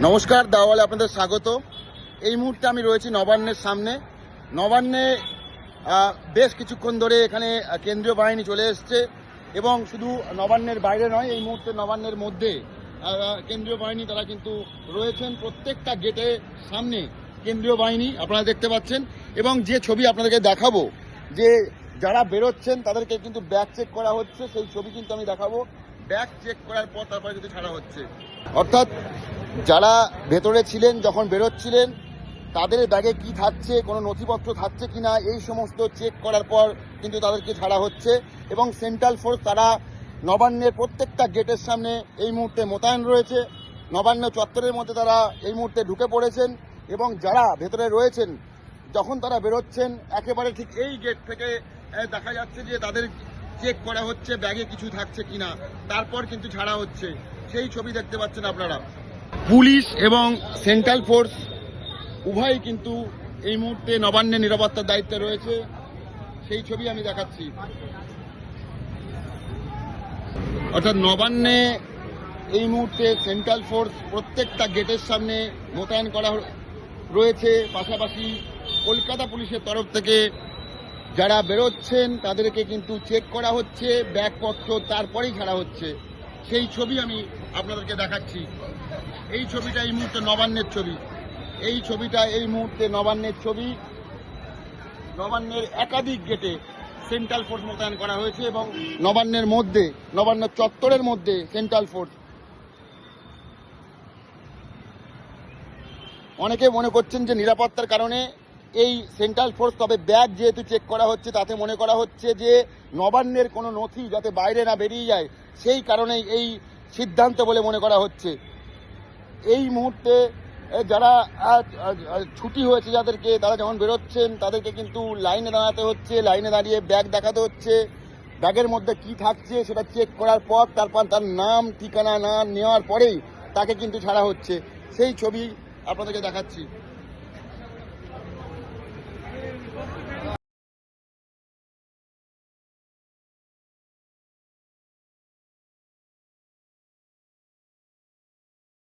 নমস্কার, দাওয়ালে আপনাদের স্বাগত। এই মুহূর্তে আমি রয়েছি নবান্নের সামনে। নবান্নে বেশ কিছুক্ষণ ধরে এখানে কেন্দ্রীয় বাহিনী চলে এসছে এবং শুধু নবান্নের বাইরে নয়, এই মুহূর্তে নবান্নের মধ্যে কেন্দ্রীয় বাহিনী তারা কিন্তু রয়েছেন। প্রত্যেকটা গেটের সামনে কেন্দ্রীয় বাহিনী আপনারা দেখতে পাচ্ছেন। এবং যে ছবি আপনাদেরকে দেখাবো, যে যারা বেরোচ্ছেন তাদেরকে কিন্তু ব্যাগ চেক করা হচ্ছে, সেই ছবি কিন্তু আমি দেখাবো। ব্যাগ চেক করার পর তারপরে কিন্তু ছাড়া হচ্ছে। অর্থাৎ যারা ভেতরে ছিলেন, যখন বেরোচ্ছিলেন, তাদের ব্যাগে কি থাকছে, কোনো নথিপত্র থাকছে কিনা, এই সমস্ত চেক করার পর কিন্তু তাদেরকে ছাড়া হচ্ছে। এবং সেন্ট্রাল ফোর্স তারা নবান্নের প্রত্যেকটা গেটের সামনে এই মুহূর্তে মোতায়েন রয়েছে। নবান্ন চত্বরের মধ্যে তারা এই মুহূর্তে ঢুকে পড়েছেন এবং যারা ভেতরে রয়েছেন যখন তারা বেরোচ্ছেন, একেবারে ঠিক এই গেট থেকে দেখা যাচ্ছে যে তাদের চেক করা হচ্ছে ব্যাগে কিছু থাকছে কিনা, তারপর কিন্তু ছাড়া হচ্ছে। সেই ছবি দেখতে পাচ্ছেন আপনারা। পুলিশ এবং সেন্ট্রাল ফোর্স উভয়ই কিন্তু এই মুহূর্তে নবান্নের নিরাপত্তার দায়িত্বে রয়েছে, সেই ছবি আমি দেখাচ্ছি। অর্থাৎ নবান্নে এই মুহূর্তে সেন্ট্রাল ফোর্স প্রত্যেকটা গেটের সামনে মোতায়েন করা রয়েছে। পাশাপাশি কলকাতা পুলিশের তরফ থেকে যারা বেরোচ্ছেন তাদেরকে কিন্তু চেক করা হচ্ছে, ব্যাগপত্র তারপরেই ছাড়া হচ্ছে। সেই ছবি আমি আপনাদেরকে দেখাচ্ছি। এই ছবিটা এই মুহূর্তে নবান্নের ছবি। এই ছবিটা এই মুহূর্তে নবান্নের ছবি। নবান্নের একাধিক গেটে সেন্ট্রাল ফোর্স মোতায়েন করা হয়েছে এবং নবান্নের মধ্যে, নবান্ন চত্বরের মধ্যে সেন্ট্রাল ফোর্স। অনেকে মনে করছেন যে নিরাপত্তার কারণে এই সেন্ট্রাল ফোর্স, তবে ব্যাগ যেহেতু চেক করা হচ্ছে তাতে মনে করা হচ্ছে যে নবান্নের কোনো নথি যাতে বাইরে না বেরিয়ে যায়, সেই কারণেই এই সিদ্ধান্ত বলে মনে করা হচ্ছে। এই মুহূর্তে যারা ছুটি হয়েছে যাদেরকে, তারা যখন বেরোচ্ছেন তাদেরকে কিন্তু লাইনে দাঁড়াতে হচ্ছে। লাইনে দাঁড়িয়ে ব্যাগ দেখাতে হচ্ছে। ব্যাগের মধ্যে কি থাকছে সেটা চেক করার পর তারপর তার নাম ঠিকানা না নেওয়ার পরেই তাকে কিন্তু ছাড়া হচ্ছে। সেই ছবি আপনাদেরকে দেখাচ্ছি।